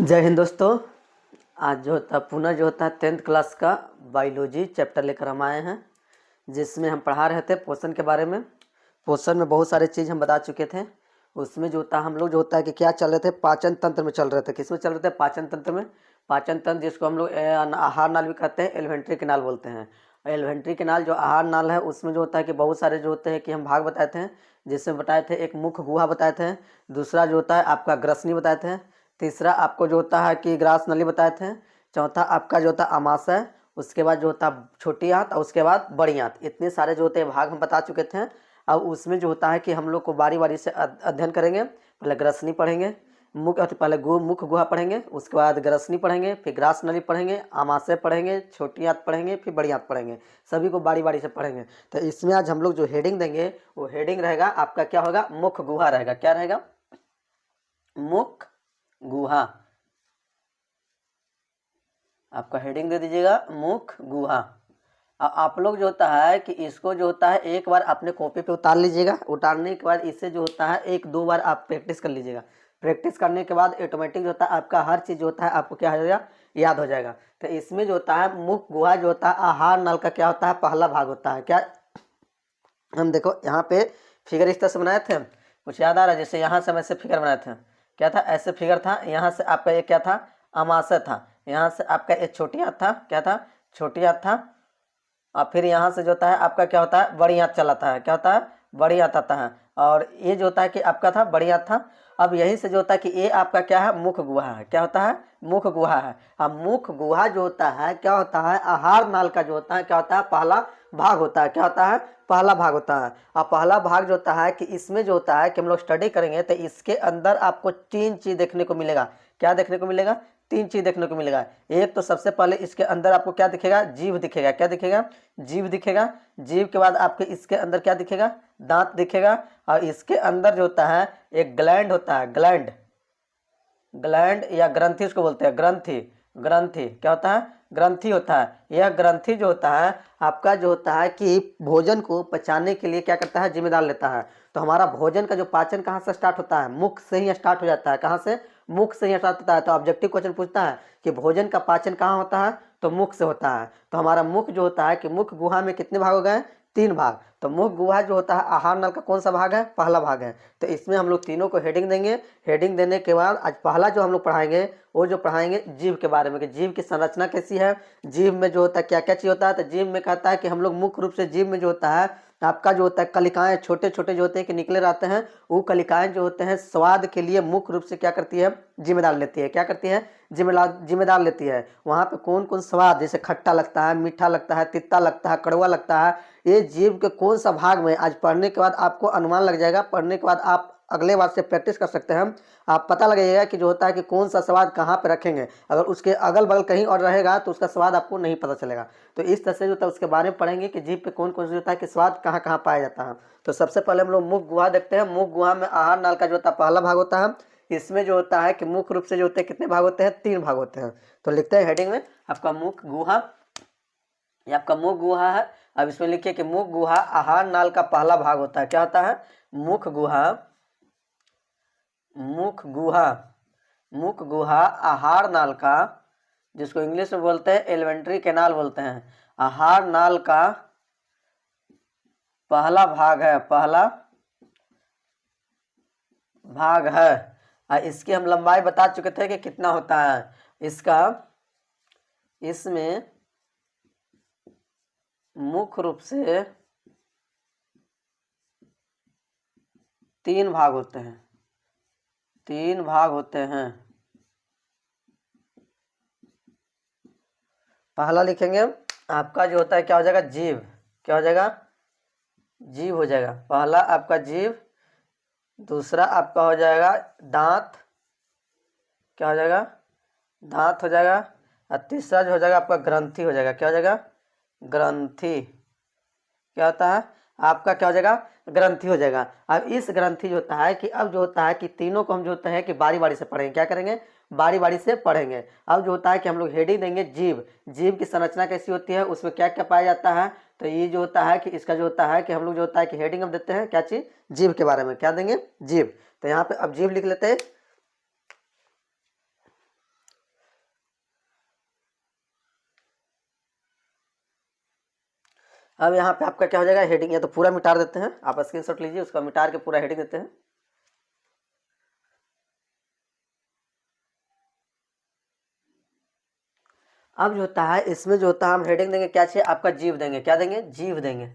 जय हिंद दोस्तों। आज जो होता पुनः जो होता है 10th क्लास का बायोलॉजी चैप्टर लेकर हम आए हैं, जिसमें हम पढ़ा रहे थे पोषण के बारे में। पोषण में बहुत सारे चीज़ हम बता चुके थे। उसमें जो होता है हम लोग जो होता है कि क्या चल रहे थे, पाचन तंत्र में चल रहे थे। किस में चल रहे थे? पाचन तंत्र में। पाचन तंत्र जिसको हम लोग आहार नाल भी कहते हैं, एलिमेंट्री कैनाल बोलते हैं। एलिमेंट्री कैनाल जो आहार नाल है उसमें जो होता है कि बहुत सारे जो होते हैं कि हम भाग बताए थे, जिसमें बताए थे एक मुख्य गुहा बताए थे, दूसरा जो होता है आपका ग्रसनी बताए थे, तीसरा आपको जो होता है कि ग्रास नली बताए थे, चौथा आपका जो होता है आमाशय, उसके बाद जो होता है छोटी आंत और उसके बाद बड़ी आंत। इतने सारे जो होते हैं भाग हम बता चुके थे। अब उसमें जो होता है कि हम लोग को बारी बारी से अध्ययन करेंगे। पहले ग्रसनी पढ़ेंगे, पहले मुख्य गुहा पढ़ेंगे, उसके बाद ग्रसनी पढ़ेंगे, फिर ग्रास नली पढ़ेंगे, आमाशय पढ़ेंगे, छोटी आंत पढ़ेंगे, फिर बड़ी आंत पढ़ेंगे। सभी को बारी बारी से पढ़ेंगे। तो इसमें आज हम लोग जो हेडिंग देंगे वो हेडिंग रहेगा आपका क्या होगा? मुख्य गुहा रहेगा। क्या रहेगा? मुख्य गुहा। आपका हेडिंग दे दीजिएगा मुख्य गुहा। आप लोग जो होता है कि इसको जो होता है एक बार अपने कॉपी पे उतार लीजिएगा। उतारने के बाद इससे जो होता है एक दो बार आप प्रैक्टिस कर लीजिएगा। प्रैक्टिस करने के बाद ऑटोमेटिक जो होता है आपका हर चीज़ जो होता है आपको क्या हो जाएगा? याद हो जाएगा। तो इसमें जो होता है मुख्य गुहा जो होता है आहार नल का क्या होता है? पहला भाग होता है। क्या हम देखो यहाँ पे फिगर इस तरह से बनाए थे, कुछ याद आ रहा है? जैसे यहाँ से हम ऐसे फिगर बनाए थे, क्या था? ऐसे फिगर था। यहाँ से आपका ये क्या था? अमाशय था। यहाँ से आपका एक छोटी आंत था। क्या था? छोटी आंत था। और फिर यहाँ से जो होता है आपका क्या होता है? बड़ी आंत चलाता है। क्या होता है? बड़ी आंत आता है। और ये जो होता है कि आपका था बड़ी आंत था। अब यही से जो होता है कि ये आपका क्या है? मुख्य गुहा है। क्या होता है? मुख्य गुहा है। अब मुख्य गुहा जो होता है क्या होता है? आहार नाल का जो होता है क्या होता है? पहला भाग होता है। क्या होता है? पहला भाग होता है। और पहला भाग जो होता है कि इसमें जो होता है कि हम लोग स्टडी करेंगे तो इसके अंदर आपको तीन चीज देखने को मिलेगा। क्या देखने को मिलेगा? तीन चीज देखने को मिलेगा। एक तो सबसे पहले इसके अंदर आपको क्या दिखेगा? जीभ दिखेगा। क्या दिखेगा? जीभ दिखेगा। जीभ के बाद आपके इसके अंदर क्या दिखेगा? दांत दिखेगा। और इसके अंदर जो होता है एक ग्लैंड होता है। ग्लैंड, ग्लैंड या ग्रंथि उसको बोलते हैं। ग्रंथि, ग्रंथि क्या होता है? ग्रंथि होता है। यह ग्रंथि जो होता है आपका जो होता है कि भोजन को पचाने के लिए क्या करता है? जिम्मेदार लेता है। तो हमारा भोजन का जो पाचन कहाँ से स्टार्ट होता है? मुख से ही स्टार्ट हो जाता है। कहाँ से? मुख से ही स्टार्ट होता है। तो ऑब्जेक्टिव क्वेश्चन पूछता है कि भोजन का पाचन कहाँ होता है? तो मुख से होता है। तो हमारा मुख जो होता है कि मुख गुहा में कितने भाग हो गए? तीन भाग। तो मुख गुहा जो होता है आहार नल का कौन सा भाग है? पहला भाग है। तो इसमें हम लोग तीनों को हेडिंग देंगे। हेडिंग देने के बाद आज पहला जो हम लोग पढ़ाएंगे वो जो पढ़ाएंगे जीव के बारे में कि जीव की संरचना कैसी है, जीव में जो होता है क्या क्या चीज होता है। तो जीव में कहता है कि हम लोग मुख्य रूप से जीव में जो होता है आपका जो होता है कलिकाएं छोटे छोटे जो होते हैं कि निकले रहते हैं। वो कलिकाएं जो होते हैं स्वाद के लिए मुख्य रूप से क्या करती है? जिम्मेदार लेती है। क्या करती है? जिम्मेदार लेती है। वहाँ पे कौन कौन स्वाद, जैसे खट्टा लगता है, मीठा लगता है, तित्ता लगता है, कड़वा लगता है, ये जीव के कौन सा भाग में आज पढ़ने के बाद आपको अनुमान लग जाएगा। पढ़ने के बाद आप अगले बार से प्रैक्टिस कर सकते हैं। आप पता लगेगा कि जो होता है कि कौन सा स्वाद कहाँ पे रखेंगे। अगर उसके अगल बगल कहीं और रहेगा तो उसका स्वाद आपको नहीं पता चलेगा। तो इस तरह से जो होता है उसके बारे में पढ़ेंगे कि जीभ पे कौन कौन सा होता है कि स्वाद कहाँ कहाँ पाया जाता है। तो सबसे पहले हम लोग मुख गुहा देखते हैं। मुख गुहा में आहार नाल का जो होता है पहला भाग होता है। इसमें जो होता है कि मुख्य रूप से जो होते हैं कितने भाग होते हैं? तीन भाग होते हैं। तो लिखते हैं हेडिंग में आपका मुख गुहा। ये आपका मुख गुहा है। अब इसमें लिखिए कि मुख गुहा आहार नाल का पहला भाग होता है। क्या होता है? मुख गुहा, मुख गुहा, मुख गुहा आहार नाल का, जिसको इंग्लिश में बोलते हैं एलिमेंट्री कैनाल बोलते हैं, आहार नाल का पहला भाग है। पहला भाग है। इसकी हम लंबाई बता चुके थे कि कितना होता है इसका। इसमें मुख्य रूप से तीन भाग होते हैं। तीन भाग होते हैं। पहला लिखेंगे आपका जो होता है क्या हो जाएगा? जीव। क्या हो जाएगा? जीव हो जाएगा। पहला आपका जीव। दूसरा आपका हो जाएगा दांत। क्या हो जाएगा? दांत हो जाएगा। और तीसरा जो हो जाएगा आपका ग्रंथि हो जाएगा। क्या हो जाएगा? ग्रंथि। क्या होता है आपका? क्या हो जाएगा? ग्रंथि हो जाएगा। अब इस ग्रंथि जो होता है कि अब जो होता है कि तीनों को हम जो होता है कि बारी बारी से पढ़ेंगे। क्या करेंगे? बारी बारी से पढ़ेंगे। अब जो होता है कि हम लोग हेडिंग देंगे जीव। जीव की संरचना कैसी होती है, उसमें क्या क्या पाया जाता है। तो ये जो होता है कि इसका जो होता है कि हम लोग जो होता है कि हेडिंग हम देते हैं क्या चीज? जीव के बारे में। क्या देंगे? जीव। तो यहाँ पे अब जीव लिख लेते हैं। अब यहाँ पे आपका क्या हो जाएगा, हेडिंग, या तो पूरा मिटा देते हैं, आप स्क्रीनशॉट लीजिए, उसका मिटा के पूरा हेडिंग देते हैं। अब जो होता है इसमें जो होता है हम हेडिंग देंगे, क्या चाहिए आपका, जीव देंगे, क्या देंगे, जीव देंगे,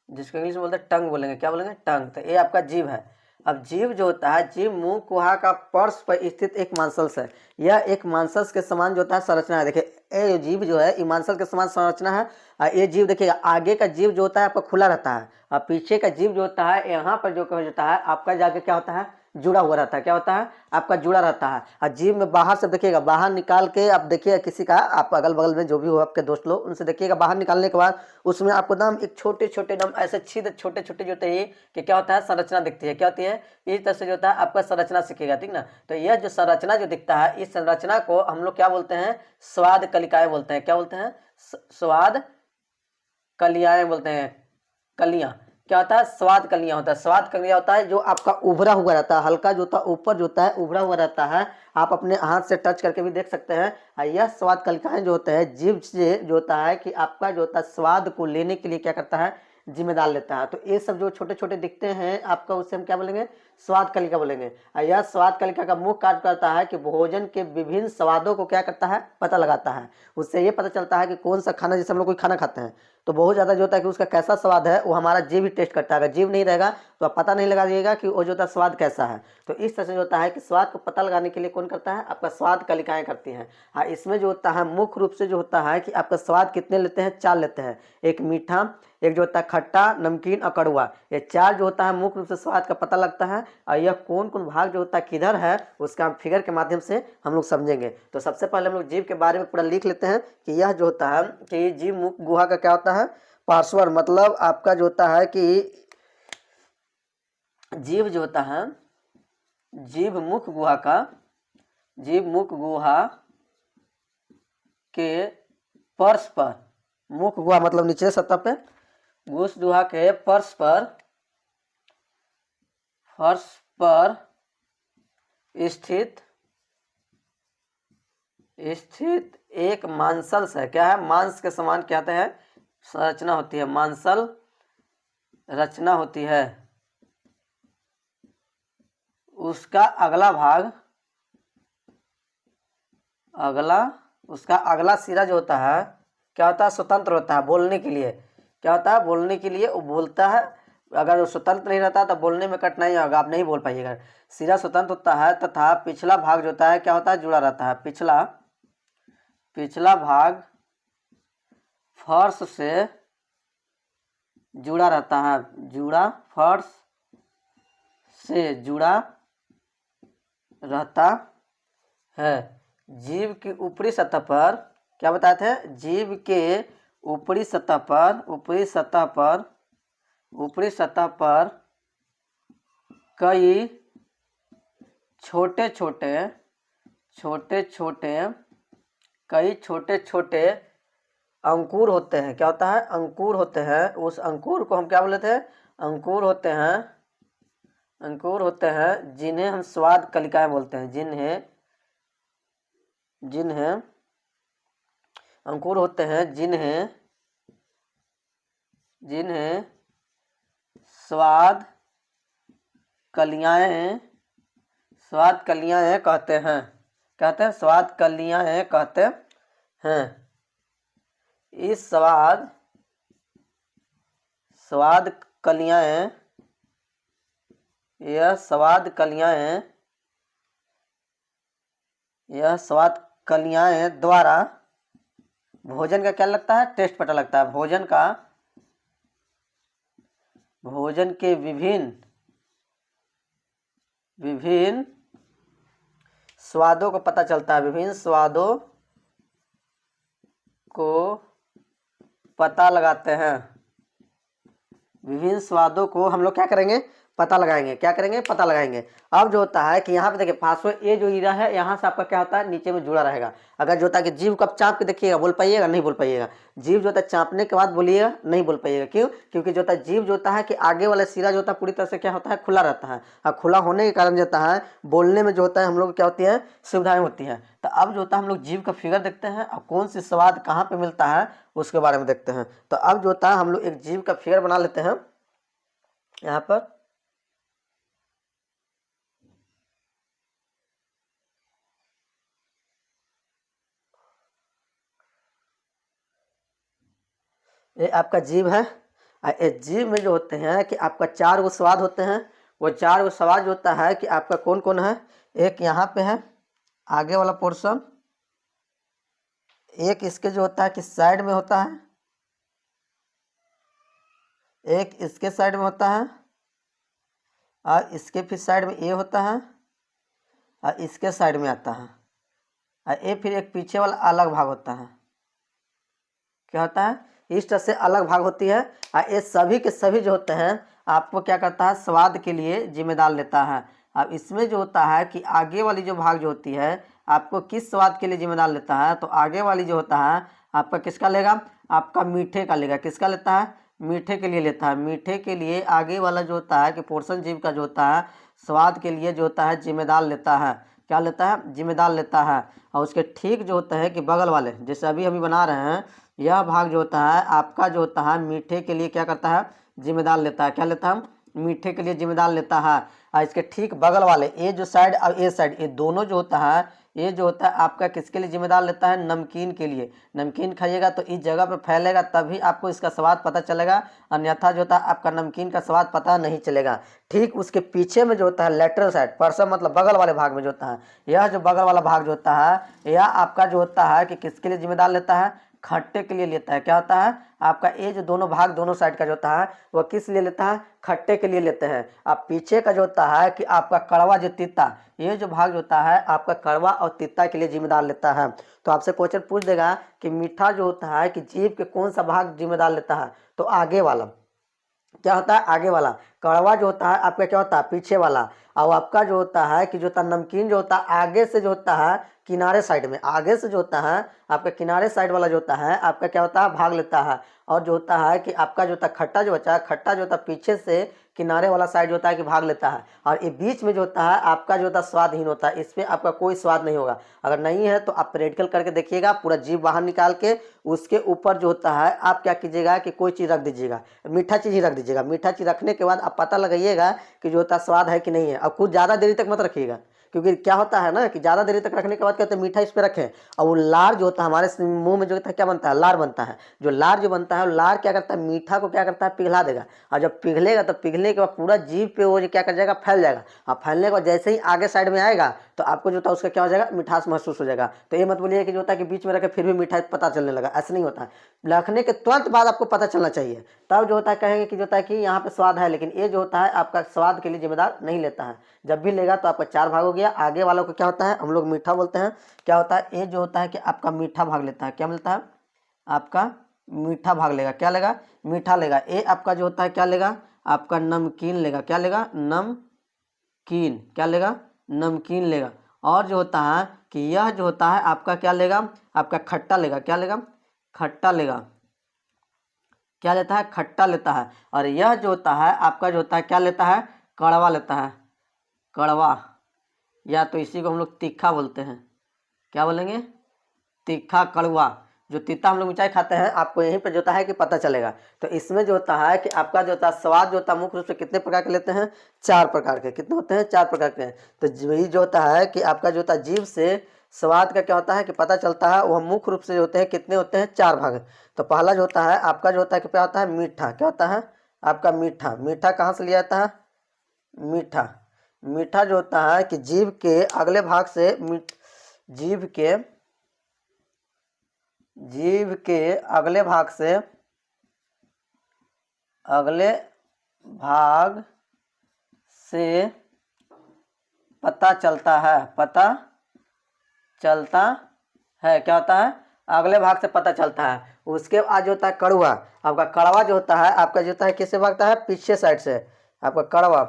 जिसको इंग्लिश में बोलते हैं टंग बोलेंगे, क्या बोलेंगे, टंग। तो ये आपका जीव है। अब जीव जो होता है, जीव मुंह कुहा का पर्श पर स्थित एक मांसल्स है। यह एक मांसल्स के समान जो होता है संरचना है। देखिए ये जीव जो है ये मांसल के समान संरचना है। ये जीव देखिएगा, आगे का जीव जो होता है आपका खुला रहता है, और पीछे का जीव जो होता है यहाँ पर जो होता है आपका जाके क्या होता है, जुड़ा हुआ रहता है, क्या होता है आपका जुड़ा रहता है। और जीव में बाहर से देखिएगा, बाहर निकाल के आप देखिए किसी का, आप अगल बगल में जो भी हो आपके दोस्त लोग, उनसे देखिएगा, बाहर निकालने के बाद उसमें आपको नाम एक छोटे छोटे नाम ऐसे छेद छोटे छोटे जो होते हैं कि क्या होता है, संरचना दिखती है, क्या होती है, इस तरह से जो होता है आपका संरचना सीखेगा, ठीक ना। तो यह जो संरचना जो दिखता है, इस संरचना को हम लोग क्या बोलते हैं, स्वाद कलिकाएं बोलते हैं, क्या बोलते हैं, स्वाद कलियाएं बोलते हैं, कलियां, क्या होता है, स्वाद कलियां होता है। स्वाद कलियां होता है जो आपका उभरा हुआ रहता है, हल्का जो होता है ऊपर जो होता है उभरा हुआ रहता है, आप अपने हाथ से टच करके भी देख सकते हैं। यह स्वाद कलिकाएं जो होते हैं, जीभ से जो होता है कि आपका जो होता है स्वाद को लेने के लिए क्या करता है, जिम्मेदार लेता है। तो ये सब जो छोटे छोटे दिखते हैं आपका, उससे हम क्या बोलेंगे, स्वाद कलिका बोलेंगे। यह स्वाद कलिका का मुख्य कार्य करता है कि भोजन के विभिन्न स्वादों को क्या करता है, पता लगाता है। उससे ये पता चलता है कि कौन सा खाना, जैसे हम लोग कोई खाना खाते हैं तो बहुत ज़्यादा जो होता है कि उसका कैसा स्वाद है वो हमारा जीभ ही टेस्ट करता है। अगर जीभ नहीं रहेगा तो आप पता नहीं लगा दिएगा कि वो जो होता है स्वाद कैसा है। तो इस तरह से जो होता है कि स्वाद को पता लगाने के लिए कौन करता है, आपका स्वाद कलिकाएं करती हैं। हाँ, इसमें जो होता है मुख्य रूप से जो होता है कि आपका स्वाद कितने लेते हैं, 4 लेते हैं। एक मीठा, एक जो होता है खट्टा, नमकीन और कड़वा, ये 4 जो होता है मुख्य रूप से स्वाद का पता लगता है। और यह कौन कौन भाग जो होता है किधर है, उसका हम फिगर के माध्यम से हम लोग समझेंगे। तो सबसे पहले हम लोग जीभ के बारे में पूरा लिख लेते हैं कि यह जो होता है कि ये जीभ मुख गुहा का क्या होता है, पार्श्वर, मतलब आपका जो होता है कि जीभ जो होता है, जीभ मुख गुहा का, जीभ मुख गुहा के पर्श पर, मुख गुहा मतलब नीचे सतह पे, घूस गुहा के फर्श पर स्थित एक मांसल्स है। क्या है, मांस के समान क्या होता है, संरचना होती है, मांसल रचना होती है। उसका अगला भाग, उसका अगला सिरा जो होता है क्या होता है, स्वतंत्र होता है बोलने के लिए। क्या होता है, बोलने के लिए वो बोलता है। अगर वो स्वतंत्र नहीं रहता तो बोलने में कठिनाई होगा, आप नहीं बोल पाइएगा। सिरा स्वतंत्र होता है तथा पिछला भाग जो होता है क्या होता है, जुड़ा रहता है। पिछला भाग फर्श से जुड़ा रहता है, फर्श से जुड़ा रहता है। जीभ की ऊपरी सतह पर, क्या बताए थे, जीभ के ऊपरी सतह पर कई छोटे छोटे अंकुर होते हैं। क्या होता है, अंकुर होते हैं। उस अंकुर को हम क्या बोले थे, अंकुर होते हैं जिन्हें हम स्वाद कलिकाएं बोलते हैं, जिन्हें अंकुर होते हैं, जिन्हें स्वाद कलियाएं कहते हैं, स्वाद कलियाएं कहते हैं। इस स्वाद कलियाएं, यह स्वाद कलियाएं द्वारा भोजन का क्या लगता है, टेस्ट पता लगता है। भोजन के विभिन्न स्वादों को पता चलता है, विभिन्न स्वादों को पता लगाते हैं। विभिन्न स्वादों को हम लोग क्या करेंगे, पता लगाएंगे, क्या करेंगे, पता लगाएंगे। अब जो होता है कि यहाँ पे देखिए फास्फो ए जो ईरा है यहाँ से आपका क्या होता है नीचे में जुड़ा रहेगा। अगर जो होता है कि जीव कब चाँप के देखिएगा, बोल पाइएगा, नहीं बोल पाइएगा। जीव जो होता है चाँपने के बाद बोलिएगा, नहीं बोल पाइएगा। क्यों? क्योंकि जो होता है जीव जो होता है कि आगे वाला सिरा जो होता है पूरी तरह से क्या होता है, खुला रहता है। और खुला होने के कारण जो होता है बोलने में जो होता है हम लोग क्या होती है, सुविधाएं होती हैं। तो अब जो होता है हम लोग जीव का फिगर देखते हैं और कौन सी स्वाद कहाँ पे मिलता है उसके बारे में देखते हैं। तो अब जो होता है हम लोग एक जीव का फिगर बना लेते हैं यहाँ पर। ये आपका जीव है। इस जीव में जो होते हैं कि आपका 4 गो स्वाद होते हैं। वो 4 गो स्वाद जो होता है कि आपका कौन कौन है, एक यहाँ पे है आगे वाला पोर्शन, एक इसके जो होता है कि साइड में होता है, एक इसके साइड में होता है, और इसके फिर साइड में ये होता है, और इसके साइड में आता है, और ये फिर एक पीछे वाला अलग भाग होता है। क्या होता है, इस तरह से अलग भाग होती है। और ये सभी के सभी जो होते हैं आपको क्या करता है, स्वाद के लिए जिम्मेदार लेता है। अब इसमें जो होता है कि आगे वाली जो भाग जो होती है आपको किस स्वाद के लिए जिम्मेदार लेता है, तो आगे वाली जो होता है आपका किसका लेगा, आपका मीठे का लेगा। किसका लेता है, मीठे के लिए लेता है। मीठे के लिए आगे वाला जो होता है कि पोर्शन जीव का जो होता है स्वाद के लिए जो होता है जिम्मेदार लेता है। क्या लेता है, जिम्मेदार लेता है। और उसके ठीक जो होता है कि बगल वाले, जैसे अभी अभी बना रहे हैं, यह भाग जो होता है आपका जो होता है मीठे के लिए क्या करता है, जिम्मेदार लेता है। क्या लेता है, मीठे के लिए जिम्मेदार लेता है। और इसके ठीक बगल वाले ये जो साइड और ये साइड, ये दोनों जो होता है, ये जो होता है आपका किसके लिए जिम्मेदार लेता है, नमकीन के लिए। नमकीन खाइएगा तो इस जगह पर फैलेगा तभी आपको इसका स्वाद पता चलेगा, अन्यथा जो होता है आपका नमकीन का स्वाद पता नहीं चलेगा। ठीक उसके पीछे में जो होता है लेटरल साइड, पर्सन मतलब बगल वाले भाग में जो होता है, यह जो बगल वाला भाग जो होता है यह आपका जो होता है कि किसके लिए जिम्मेदार लेता है, खट्टे के लिए लेता है। क्या होता है आपका ये जो दोनों भाग दोनों साइड का जो होता है वह किस लिए लेता है, खट्टे के लिए लेते हैं। अब पीछे का जो होता है कि आपका कड़वा जो तीता, ये जो भाग जो होता है आपका कड़वा और तीता के लिए जिम्मेदार लेता है। तो आपसे क्वेश्चन पूछ देगा कि मीठा जो होता है कि जीभ के कौन सा भाग जिम्मेदार लेता है, तो आगे वाला। क्या होता है, आगे वाला। कड़वा जो होता है आपका क्या होता है, पीछे वाला। और आपका जो होता है कि जो होता है नमकीन जो होता है आगे से जो होता है किनारे साइड में, आगे से जो होता है आपका किनारे साइड वाला जो होता है आपका क्या होता है, भाग लेता है। और जो होता है कि आपका जो होता है खट्टा जो बचा है, खट्टा जो होता है पीछे से किनारे वाला साइड जो होता है कि भाग लेता है। और ये बीच में जो होता है आपका जो होता है स्वादहीन होता है, इसमें आपका कोई स्वाद नहीं होगा। अगर नहीं है तो आप प्रैक्टिकल करके देखिएगा, पूरा जीभ बाहर निकाल के उसके ऊपर जो होता है आप क्या कीजिएगा कि कोई चीज़ रख दीजिएगा, मीठा चीज़ ही रख दीजिएगा। मीठा चीज़ रखने के बाद आप पता लगाइएगा कि जो होता है स्वाद है कि नहीं है। और कुछ ज़्यादा देरी तक मत रखिएगा, क्योंकि क्या होता है ना कि ज़्यादा देरी तक रखने के बाद कहते हैं मीठा इस पर रखें, और वो लार जो होता है हमारे मुंह में जो होता है क्या बनता है, लार बनता है। जो लार जो बनता है वो लार क्या करता है, मीठा को क्या करता है, पिघला देगा। और जब पिघलेगा तो पिघलने के बाद पूरा जीभ पे वो क्या कर जाएगा, फैल जाएगा। और फैलने के बाद जैसे ही आगे साइड में आएगा तो आपको जो होता है उसका क्या हो जाएगा, मिठास महसूस हो जाएगा। तो ये मत बोलिए कि जो होता है कि बीच में रखे फिर भी मीठा पता चलने लगा, ऐसा नहीं होता है। रखने के तुरंत बाद आपको पता चलना चाहिए, तब जो होता है कहेंगे कि जो होता है कि यहाँ पे स्वाद है, लेकिन ये जो होता है आपका स्वाद के लिए जिम्मेदार नहीं लेता है। जब भी लेगा तो आपका 4 भाग हो गया। आगे वालों को क्या होता है, हम लोग मीठा बोलते हैं। क्या होता है, ये जो होता है कि आपका मीठा भाग लेता है। क्या मिलता है, आपका मीठा भाग लेगा। क्या लेगा, मीठा लेगा। ये आपका जो होता है क्या लेगा, आपका नमकीन लेगा। क्या लेगा, नमकीन। क्या लेगा, नमकीन लेगा। और जो होता है कि यह जो होता है आपका क्या लेगा, आपका खट्टा लेगा। क्या लेगा, खट्टा लेगा। क्या लेता है, खट्टा लेता है। और यह जो होता है आपका जो होता है क्या लेता है, कड़वा लेता है। कड़वा, या तो इसी को हम लोग तीखा बोलते हैं। क्या बोलेंगे, तीखा कड़वा। जो तीता हम लोग मिठाई खाते हैं आपको यहीं पे जो होता है कि पता चलेगा। तो इसमें जो होता है कि आपका जो होता है स्वाद जो होता है मुख्य रूप से कितने प्रकार के लेते हैं, 4 प्रकार के। कितने होते हैं, 4 प्रकार के। तो यही जो होता है कि आपका जो होता है जीभ से स्वाद का क्या होता है कि पता चलता है, वह मुख्य रूप से जो होते हैं कितने होते हैं, 4 भाग। तो पहला जो होता है आपका जो होता है कि क्या होता है, मीठा। क्या होता है आपका मीठा। मीठा कहाँ से लिया जाता है, मीठा। मीठा जो होता है कि जीभ के अगले भाग से जीभ के अगले भाग से, अगले भाग से पता चलता है, पता चलता है। क्या होता है, अगले भाग से पता चलता है। उसके बाद जो होता है कड़वा। आपका कड़वा जो होता है आपका जो होता है किससे भागता है, पीछे साइड से। आपका कड़वा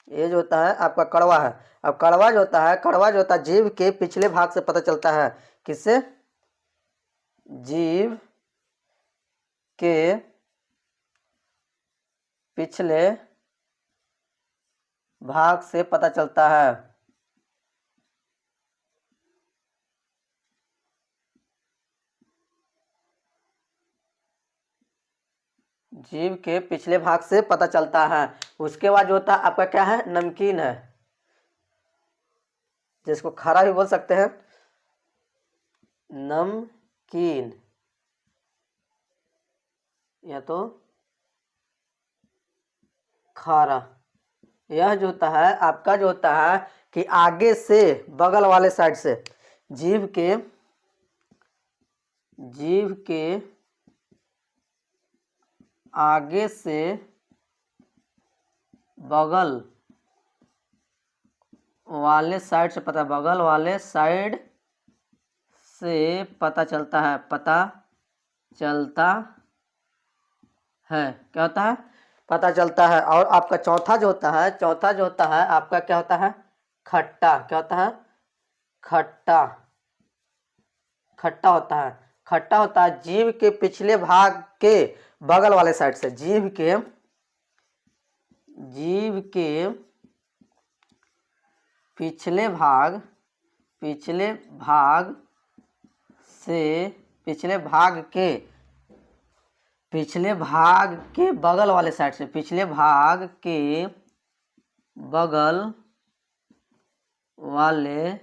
ये जो होता है आपका कड़वा है। अब कड़वा जो होता है, कड़वा जो होता है जीभ के पिछले भाग से पता चलता है। किससे? जीभ के पिछले भाग से पता चलता है। जीभ के पिछले भाग से पता चलता है। उसके बाद जो होता है आपका क्या है? नमकीन है, जिसको खारा भी बोल सकते हैं। नमकीन या तो खारा। यह जो होता है आपका जो होता है कि आगे से बगल वाले साइड से जीभ के आगे से बगल वाले साइड से पता, बगल वाले साइड से पता चलता है, पता चलता है। क्या होता है? पता चलता है। और आपका चौथा जो होता है, चौथा जो होता है आपका क्या होता है? खट्टा। क्या होता है? खट्टा। खट्टा होता है। खट्टा होता है जीभ के पिछले भाग के बगल वाले साइड से, जीभ के पिछले भाग से, पिछले भाग के बगल वाले साइड से, पिछले भाग के बगल वाले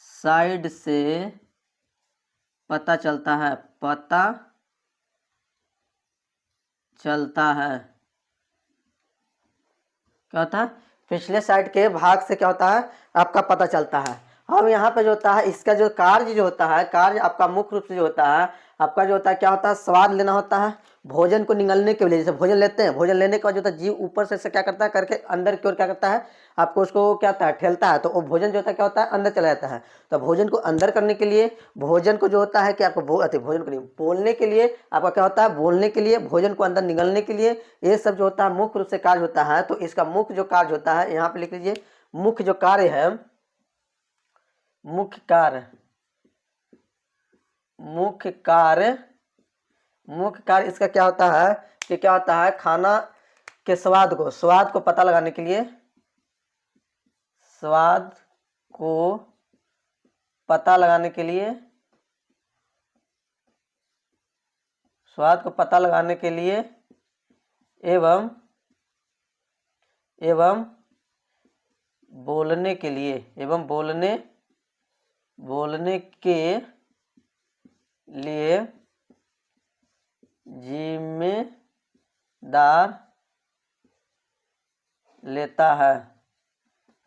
साइड से पता चलता है, पता चलता है। क्या होता है? पिछले साइड के भाग से क्या होता है? आपका पता चलता है। अब यहाँ पे जो होता है इसका जो कार्य जो होता है, कार्य आपका मुख्य रूप से जो होता है आपका जो होता है क्या होता है? स्वाद लेना होता है, भोजन को निगलने के लिए। जैसे भोजन लेते हैं, भोजन लेने के बाद जो होता है जीव ऊपर से क्या करता है करके अंदर की ओर क्या करता है? आपको उसको क्या होता है? ठेलता है। तो वो भोजन जो होता है क्या होता है? अंदर चला जाता है। तो भोजन को अंदर करने के लिए, भोजन को जो होता है कि आपको भोजन को नहीं, बोलने के लिए आपका क्या होता है? बोलने के लिए, भोजन को अंदर निगलने के लिए, ये सब जो होता है मुख्य रूप से कार्य होता है। तो इसका मुख्य जो कार्य होता है, यहाँ पे लिख लीजिए, मुख्य जो कार्य है, मुख्य कार्य इसका क्या होता है कि क्या होता है? खाना के स्वाद को पता लगाने के लिए, स्वाद को पता लगाने के लिए, स्वाद को पता लगाने के लिए एवं बोलने के लिए, बोलने के लिए जिम्मेदार लेता है,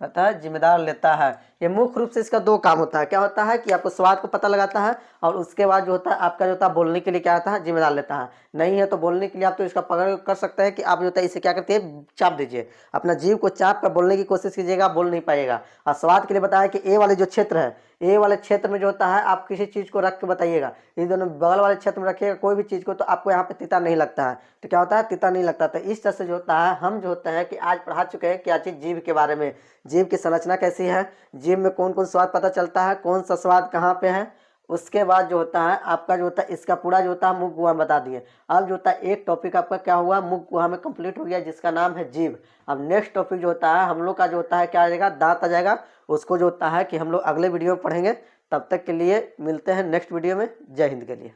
पता है? जिम्मेदार लेता है। ये मुख्य रूप से इसका दो काम होता है। क्या होता है कि आपको स्वाद को पता लगाता है, और उसके बाद जो होता है आपका जो होता है बोलने के लिए क्या होता है? जिम्मेदार लेता है। नहीं है तो बोलने के लिए आप तो इसका पकड़ कर सकते हैं कि आप जो होता है इसे क्या करते हैं? चाप दीजिए, अपना जीभ को चाप कर बोलने की कोशिश कीजिएगा, बोल नहीं पाएगा। और स्वाद के लिए बताया कि ए वाले जो क्षेत्र है, ए वाले क्षेत्र में जो होता है आप किसी चीज़ को रख के बताइएगा, इन दोनों बगल वाले क्षेत्र में रखिएगा कोई भी चीज़ को, तो आपको यहाँ पे तीता नहीं लगता है। तो क्या होता है? तीता नहीं लगता। तो इस तरह से जो होता है हम जो होता है कि आज पढ़ा चुके हैं क्या चीज़? जीभ के बारे में। जीभ की संरचना कैसी है, जीभ में कौन कौन स्वाद पता चलता है, कौन सा स्वाद कहाँ पे है। उसके बाद जो होता है आपका जो होता है इसका पूरा जो होता है मुख गुहा बता दिए। अब जो होता है एक टॉपिक आपका क्या हुआ? मुख गुहा में कंप्लीट हो गया, जिसका नाम है जीभ। अब नेक्स्ट टॉपिक जो होता है हम लोग का जो होता है क्या आ जाएगा? दांत आ जाएगा। उसको जो होता है कि हम लोग अगले वीडियो में पढ़ेंगे। तब तक के लिए मिलते हैं नेक्स्ट वीडियो में। जय हिंद के लिए।